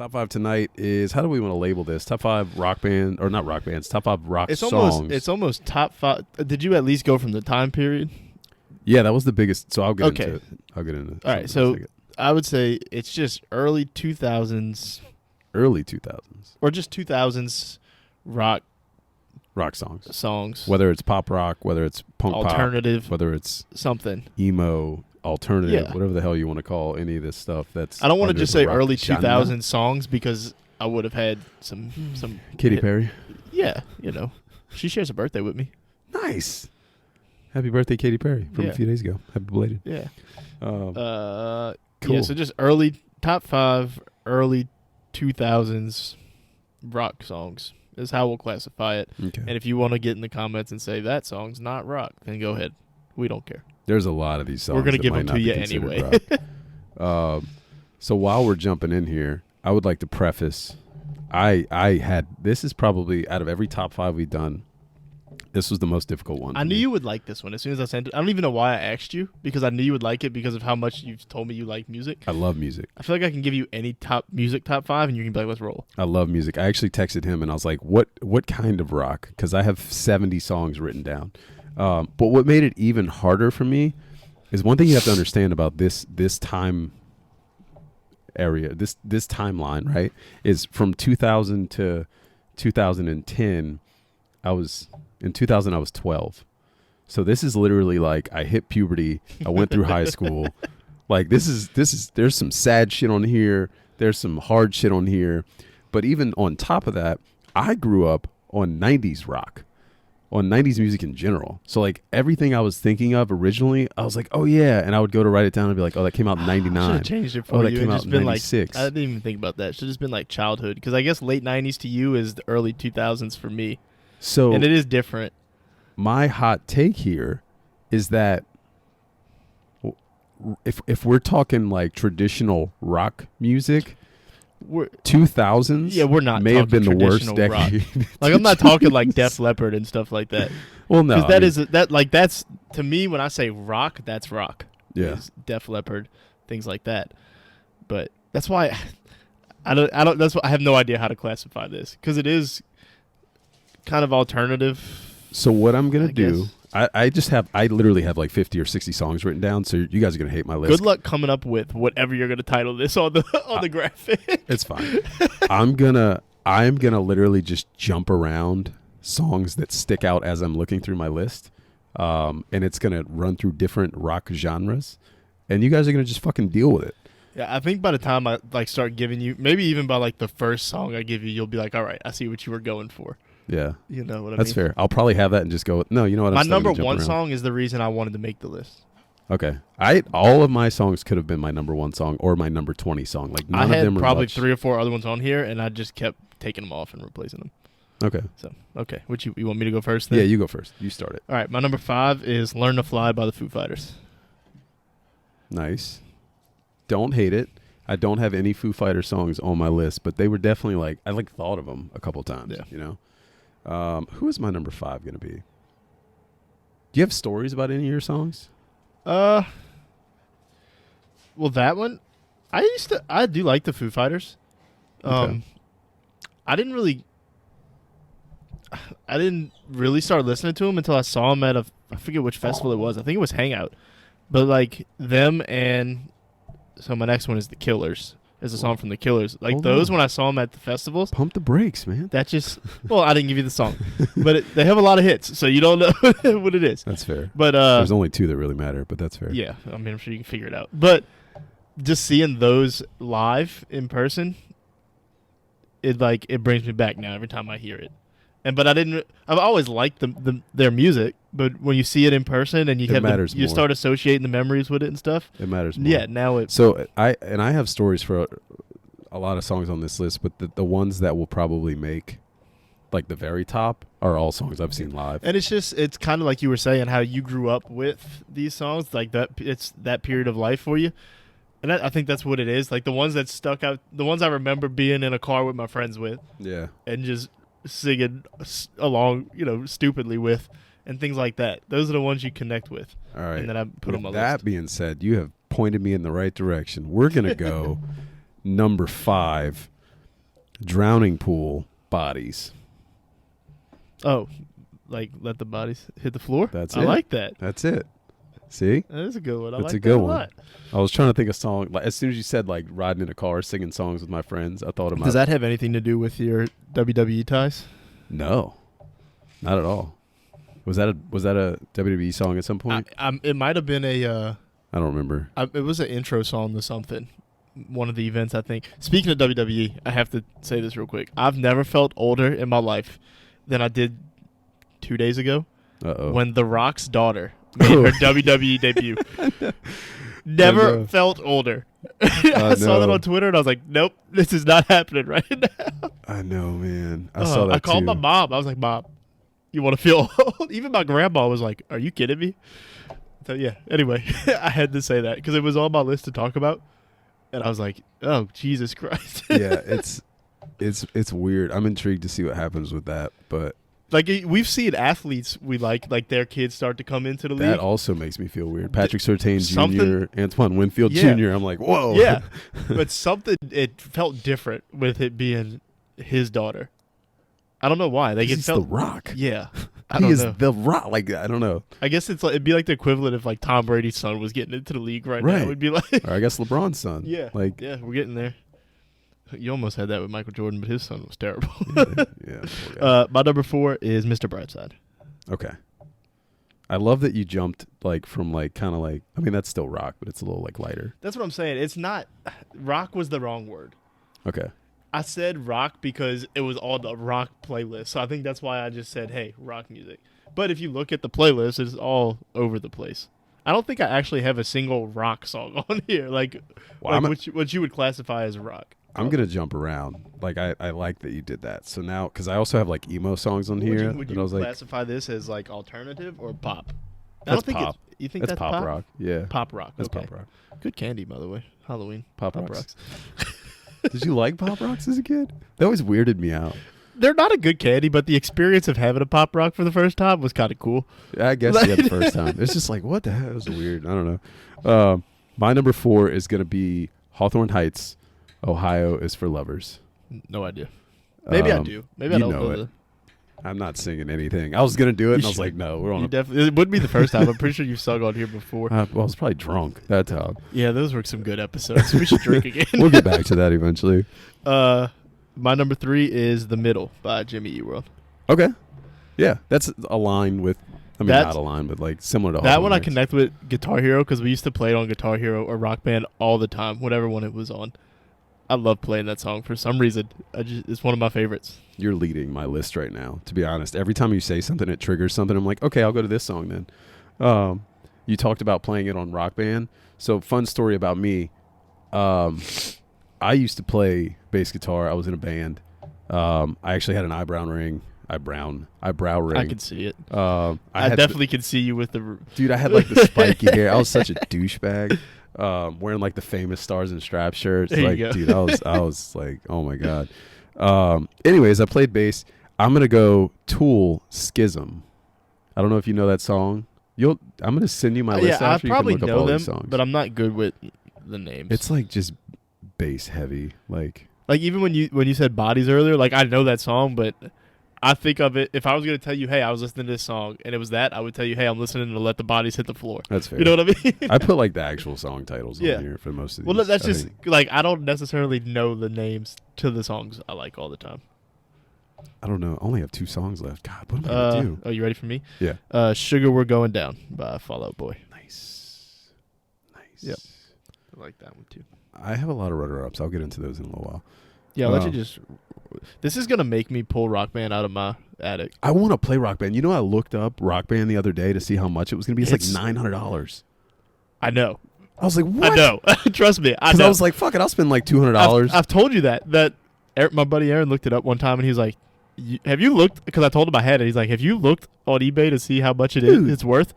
Top 5 tonight is, how do we want to label this? Top 5 rock band, or not rock bands, top 5 rock songs. It's almost top 5. Did you at least go from the time period? Yeah, that was the biggest. So I'll get into it. All right, so I would say it's just early 2000s. Early 2000s. Or just 2000s rock songs. Whether it's pop rock, whether it's punk alternative, pop, whether it's something. Emo, alternative, whatever the hell you want to call any of this stuff. That's I don't want to just say early genre. 2000s songs because I would have had some Katy Perry. Yeah, she shares a birthday with me. Nice. Happy birthday, Katy Perry, from a few days ago. Happy belated. Yeah. Cool. Yeah, so just top 5 early 2000s rock songs is how we'll classify it. Okay. And if you want to get in the comments and say that song's not rock, then go ahead. We don't care. There's a lot of these songs. We're going to give them to you anyway. So while we're jumping in here, I would like to preface, this is probably, out of every top 5 we've done, this was the most difficult one. I knew you would like this one as soon as I sent it. I don't even know why I asked you, because I knew you would like it because of how much you've told me you like music. I love music. I feel like I can give you any top 5 and you can be like, let's roll. I love music. I actually texted him and I was like, what kind of rock? Because I have 70 songs written down. But what made it even harder for me is one thing you have to understand about this time area, this timeline, right, is from 2000 to 2010. In 2000, I was 12. So this is literally like I hit puberty. I went through high school. Like this is there's some sad shit on here. There's some hard shit on here. But even on top of that, I grew up on 90s rock, on 90s music in general. So like everything I was thinking of originally, I was like, oh yeah. And I would go to write it down and be like, oh, that came out in 99. I should have changed it for that you. came out in 96. I didn't even think about that. It should have just been like childhood. Because I guess late 90s to you is the early 2000s for me. So, and it is different. My hot take here is that if we're talking like traditional rock music, 2000s we're not may have been the worst decade. Like I'm not talking like Def Leppard and stuff like that. Well, no, because that's to me when I say rock, that's rock. Yeah, Def Leppard, things like that. But that's why I don't. That's why I have no idea how to classify this because it is kind of alternative. So what I'm gonna do, I literally have like 50 or 60 songs written down. So you guys are gonna hate my list. Good luck coming up with whatever you're gonna title this on the graphic. It's fine. I'm gonna literally just jump around songs that stick out as I'm looking through my list, and it's gonna run through different rock genres, and you guys are gonna just fucking deal with it. Yeah, I think by the time I like start giving you, maybe even by like the first song I give you, you'll be like, all right, I see what you were going for. Yeah. You know what I mean? That's fair. I'll probably have that and just go, no, you know what? My number one song is the reason I wanted to make the list. Okay. All of my songs could have been my number 1 song or my number 20 song. Like none of them were I had probably much. 3 or 4 other ones on here, and I just kept taking them off and replacing them. Okay. So, okay. What you want me to go first then? Yeah, you go first. You start it. All right. My number 5 is Learn to Fly by the Foo Fighters. Nice. Don't hate it. I don't have any Foo Fighter songs on my list, but they were definitely like, I like thought of them a couple times, you know? Who is my number 5 going to be? Do you have stories about any of your songs? Well, that one, I do like the Foo Fighters. Okay. I didn't really start listening to them until I saw them at I forget which festival it was. I think it was Hangout. But like them and so my next one is The Killers. Is a song from The Killers. Like those when I saw them at the festivals. Pump the brakes, man. That just, well, I didn't give you the song. But they have a lot of hits, so you don't know what it is. That's fair. But there's only 2 that really matter, but that's fair. Yeah, I mean, I'm sure you can figure it out. But just seeing those live in person, it brings me back now every time I hear it. But I've always liked their music, but when you see it in person and you start associating the memories with it and stuff. It matters more. Yeah, now it. So I have stories for a lot of songs on this list, but the ones that will probably make like the very top are all songs I've seen live. And it's kind of like you were saying how you grew up with these songs, like that. It's that period of life for you. And I think that's what it is. Like the ones that stuck out, the ones I remember being in a car with my friends with. Yeah. And just singing along, stupidly with, and things like that. Those are the ones you connect with. All right. And then I put them on my list. list. That being said, you have pointed me in the right direction. We're going to go number 5 Drowning Pool, Bodies. Oh, like let the bodies hit the floor? That's I it. like that. That's it. See? That is a good one. I That's like a good that one. a lot. I was trying to think of song. Like, as soon as you said like riding in a car, singing songs with my friends, I thought of my. Does that have anything to do with your WWE ties? No, not at all. Was that a WWE song at some point? It might have been a. I don't remember. It was an intro song to something. One of the events, I think. Speaking of WWE, I have to say this real quick. I've never felt older in my life than I did 2 days ago when The Rock's daughter made her WWE debut. Never felt older. I saw that on Twitter and I was like, nope, this is not happening right now. I know, man. I saw that I called too. my mom. I was like, Mom, you want to feel old? Even my grandma was like, are you kidding me? So, yeah. Anyway, I had to say that because it was on my list to talk about. And I was like, oh, Jesus Christ. Yeah, it's weird. I'm intrigued to see what happens with that. But like we've seen athletes we like their kids start to come into the league. that also makes me feel weird. Patrick Surtain Jr., Antoine Winfield Jr. I'm like, whoa. Yeah. But it felt different with it being his daughter. I don't know why. Like he's The Rock. Yeah. He is The Rock. Like, I don't know. I guess it'd be like the equivalent if like Tom Brady's son was getting into the league right now. It would be like, or I guess LeBron's son. Yeah. Like, yeah, we're getting there. You almost had that with Michael Jordan, but his son was terrible. yeah. My number 4 is Mr. Brightside. Okay. I love that you jumped like from like kind of like, I mean, that's still rock, but it's a little like lighter. That's what I'm saying. It's not, rock was the wrong word. Okay. I said rock because it was on the rock playlist. So I think that's why I just said, hey, rock music. But if you look at the playlist, it's all over the place. I don't think I actually have a single rock song on here. Like, what you would classify as rock. I'm going to jump around. Like, I like that you did that. So now, because I also have like emo songs on here. Would you classify this as like alternative or pop? I don't think pop. You think that's pop rock? Yeah. Pop rock. That's okay. pop rock. Good candy, by the way. Halloween. Pop rocks. Did you like Pop Rocks as a kid? That always weirded me out. They're not a good candy, but the experience of having a Pop Rock for the first time was kind of cool. I guess the first time. It's just like, what the hell? It was weird. I don't know. My number 4 is going to be Hawthorne Heights, Ohio is for Lovers. No idea. Maybe I do. Maybe I don't know it. I'm not singing anything. I was going to do it, and I was like, no. We're on it would be the first time. I'm pretty sure you've sung on here before. Well, I was probably drunk that time. Yeah, those were some good episodes. We should drink again. We'll get back to that eventually. My number 3 is The Middle by Jimmy Eat World. Okay. Yeah, that's aligned with, not aligned, but like similar to that one. I connect with Guitar Hero because we used to play it on Guitar Hero or Rock Band all the time, whatever one it was on. I love playing that song for some reason. It's one of my favorites. You're leading my list right now, to be honest. Every time you say something, it triggers something. I'm like, okay, I'll go to this song then. You talked about playing it on Rock Band. So fun story about me. I used to play bass guitar. I was in a band. I actually had an eyebrow ring. Eyebrow ring. I can see it. I definitely can see you with the... Dude, I had like the spiky hair. I was such a douchebag. Wearing like the famous Stars and Straps shirts. There like, you go. dude, I was like, oh my God. Anyways, I played bass. I'm gonna go Tool Schism. I don't know if you know that song. I'm gonna send you my list after. I probably you can look know up all them, these songs. but I'm not good with the names. It's like just bass heavy. Like even when you said Bodies earlier, like I know that song, but I think of it, if I was going to tell you, hey, I was listening to this song, and it was that, I would tell you, hey, I'm listening to Let the Bodies Hit the Floor. That's fair. You know what I mean? I put like the actual song titles on here for most of these. Well, that's just, like, I don't necessarily know the names to the songs I like all the time. I don't know. I only have 2 songs left. God, what am I going to do? Oh, you ready for me? Yeah. Sugar We're Going Down by Fall Out Boy. Nice. Yep. I like that one, too. I have a lot of runner-ups. I'll get into those in a little while. Yeah, I'll let you just... This is going to make me pull Rock Band out of my attic. I want to play Rock Band. You know, I looked up Rock Band the other day to see how much it was going to be. It's like $900. I know. I was like, what? I know. Trust me. I know. I was like, fuck it. I'll spend like $200. I've told you that my buddy Aaron looked it up one time, and he's like, have you looked? Because I told him I had it. He's like, have you looked on eBay to see how much it's worth?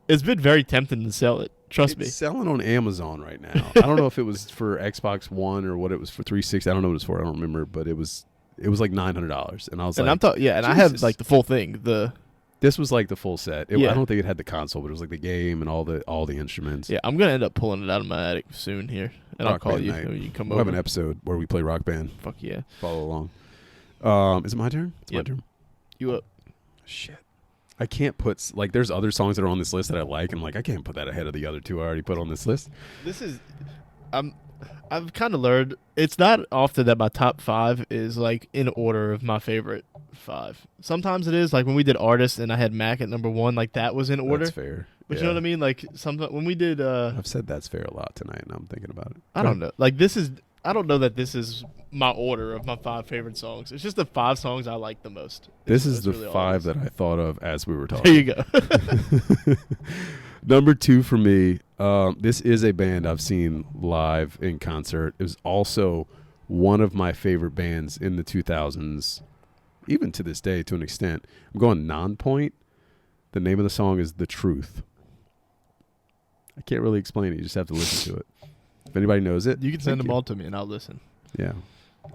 It's been very tempting to sell it. Trust me. It's selling on Amazon right now. I don't know if it was for Xbox One or what it was for 360. I don't know what it was for. I don't remember, but it was like $900, and I was and like, I have like the full thing. This was like the full set. Yeah. I don't think it had the console, but it was like the game and all the instruments. Yeah, I'm gonna end up pulling it out of my attic soon here, and I'll Rock call Band you night. when you come We'll over. have an episode where we play Rock Band. Fuck yeah. Follow along. Is it my turn? It's Yep. my turn. You up? Shit. I can't put like there's other songs that are on this list that I like. And I'm like, I can't put that ahead of the other two I already put on this list. This is, I've kind of learned it's not often that my top 5 is like in order of my favorite 5. Sometimes it is, like when we did artists and I had Mac at number 1, like that was in order. That's fair. But you know what I mean? Like sometimes when we did, I've said that's fair a lot tonight, and I'm thinking about it. I don't know. Like this is, I don't know that this is my order of my 5 favorite songs. It's just the 5 songs I like the most. This is That's the really 5 all it that I thought of as we were is. talking. There you go. Number 2 for me, this is a band I've seen live in concert. It was also one of my favorite bands in the 2000s, even to this day to an extent. I'm going Non-Point. The name of the song is The Truth. I can't really explain it. You just have to listen to it. If anybody knows it, You can send thank them all to me and I'll listen. Yeah,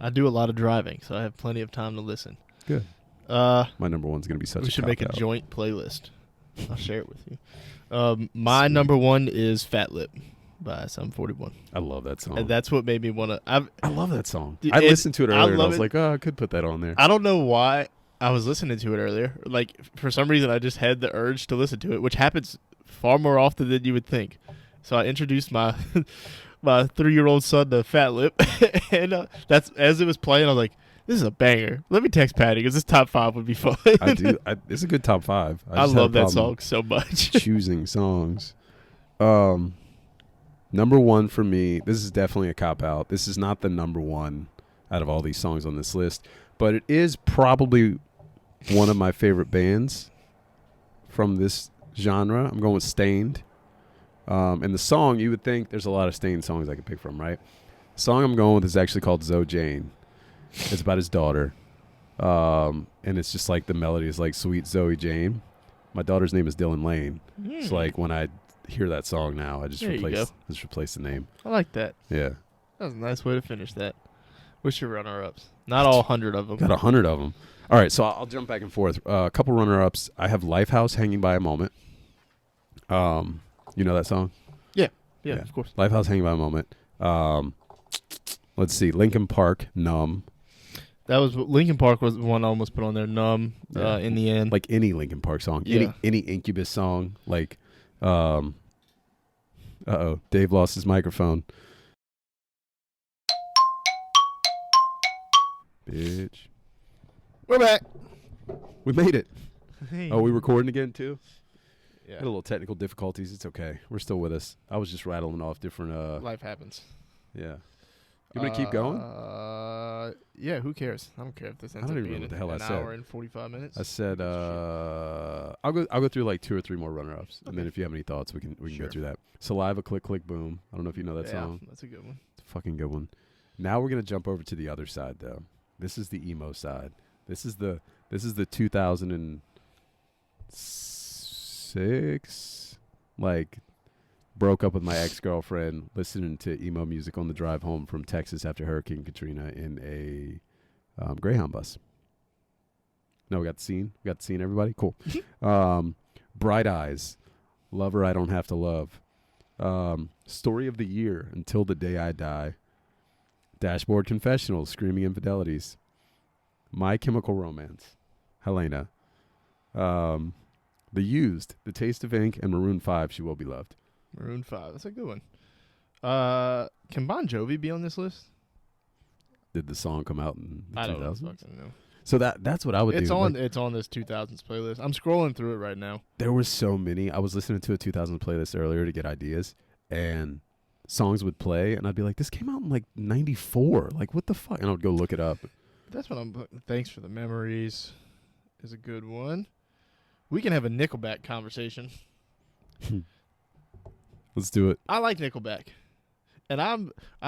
I do a lot of driving, so I have plenty of time to listen. good. Uh, My number 1's going to be such we a should make a cop-out. joint playlist. I'll share it with you. My number 1 is Fat Lip by Sum 41. I love that song. And that's what made me want to. I love that song. Dude, I listened to it I earlier, and I love was it. like, oh, I could put that on there. I don't know why I was listening to it earlier. Like, for some reason, I just had the urge to listen to it, which happens far more often than you would think. So I introduced my my 3-year-old son to Fat Lip, and that's as it was playing. I was like, "This is a banger." Let me text Patty because this top 5 would be fun. I do. It's a good top 5. I just had a love that problem song so much. choosing songs. Number 1 for me, this is definitely a cop-out. This is not the number 1 out of all these songs on this list, but it is probably one of my favorite bands from this genre. I'm going with Stained. And the song, you would think there's a lot of Stained songs I could pick from, right? The song I'm going with is actually called Zoe Jane. It's about his daughter. And it's just like the melody is like Sweet Zoe Jane. My daughter's name is Dylan Lane. It's like when I hear that song now, I just There you replace the name. I like that. Yeah. That was a nice way to finish that. What's your runner-ups? Not all 100 of them. Got 100 of them. All right, so I'll jump back and forth. A couple runner-ups. I have Lifehouse Hanging by a Moment. You know that song? Yeah, Yeah. of course. Lifehouse Hanging by a Moment. Let's see. Linkin Park, Numb. That was Linkin Park was the one I almost put on there. Numb. Yeah. In the end, Like any Linkin Park song. Yeah. Any Incubus song. Like, Dave lost his microphone. Bitch. we're back. We made it. Oh, we recording again too? Yeah. Had a little technical difficulties. It's okay. We're still with us. I was just rattling off different. Life happens. Yeah. You want to keep going? Yeah. Who cares? I don't care if this ends don't up even being know what the hell an I said. hour and 45 minutes. I said I'll go through like 2 or 3 more runner-ups, and then if you have any thoughts, we can Sure. go through that. Saliva, Click Click Boom. I don't know if you know that yeah, song. that's a good one. It's a fucking good one. Now we're gonna jump over to the other side though. This is the emo side. This is the 2006, like, broke up with my ex-girlfriend, listening to emo music on the drive home from Texas after Hurricane Katrina in a Greyhound bus. No, we got the scene. Everybody? Cool. Bright Eyes, Lover I Don't Have to Love. Story of the Year, Until the Day I Die. Dashboard Confessionals, Screaming Infidelities. My Chemical Romance, Helena. The Used, The Taste of Ink, and Maroon 5, She Will Be Loved. Maroon 5. That's a good one. Can Bon Jovi be on this list? Did the song come out in the I 2000s? don't fucking know. So that's what I would It's do. on. Like, It's on this 2000s playlist. I'm scrolling through it right now. there were so many. I was listening to a 2000s playlist earlier to get ideas, and songs would play, and I'd be like, this came out in like 94. Like, what the fuck? And I would go look it up. That's what I'm. Thanks for the memories. Is a good one. We can have a Nickelback conversation. Let's do it. I like Nickelback, and I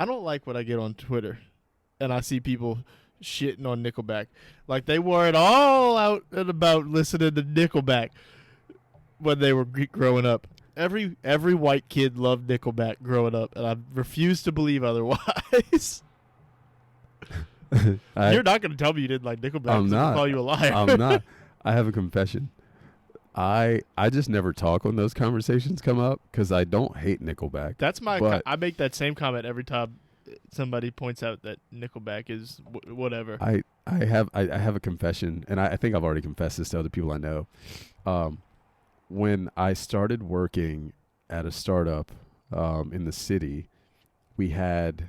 don't like when I get on Twitter, and I see people shitting on Nickelback, like they were all out and about listening to Nickelback when they were growing up. Every white kid loved Nickelback growing up, and I refuse to believe otherwise. You're not going to tell me you didn't like Nickelback. I'm 'cause not. I'll call you a liar. I'm not. I have a confession. I just never talk when those conversations come up because I don't hate Nickelback. That's my. But I make that same comment every time somebody points out that Nickelback is whatever. I have a confession, and I think I've already confessed this to other people I know. When I started working at a startup in the city, we had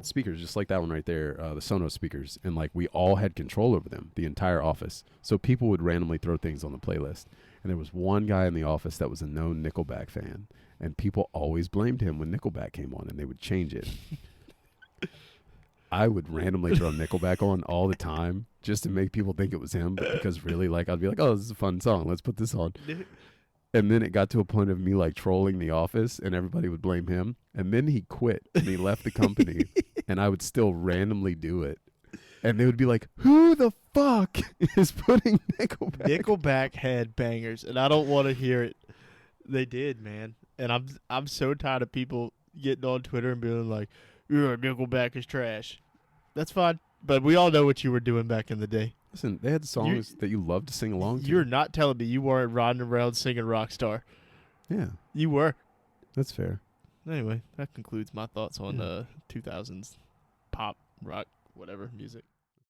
speakers just like that one right there, the Sonos speakers, and like we all had control over them, the entire office. So people would randomly throw things on the playlist, and there was one guy in the office that was a known Nickelback fan, and people always blamed him when Nickelback came on, and they would change it. I would randomly throw Nickelback on all the time just to make people think it was him, but because really, like, I'd be like, oh, this is a fun song, let's put this on. And then it got to a point of me like trolling the office, and everybody would blame him. And then he quit and he left the company, and I would still randomly do it. And they would be like, who the fuck is putting Nickelback? Nickelback had bangers, and I don't want to hear it. They did, man. And I'm so tired of people getting on Twitter and being like, "Yeah, Nickelback is trash." That's fine, but we all know what you were doing back in the day. Listen, they had songs that you loved to sing along to. You're not telling me you weren't riding around singing Rockstar. Yeah. You were. That's fair. Anyway, that concludes my thoughts on 2000s pop, rock, whatever music.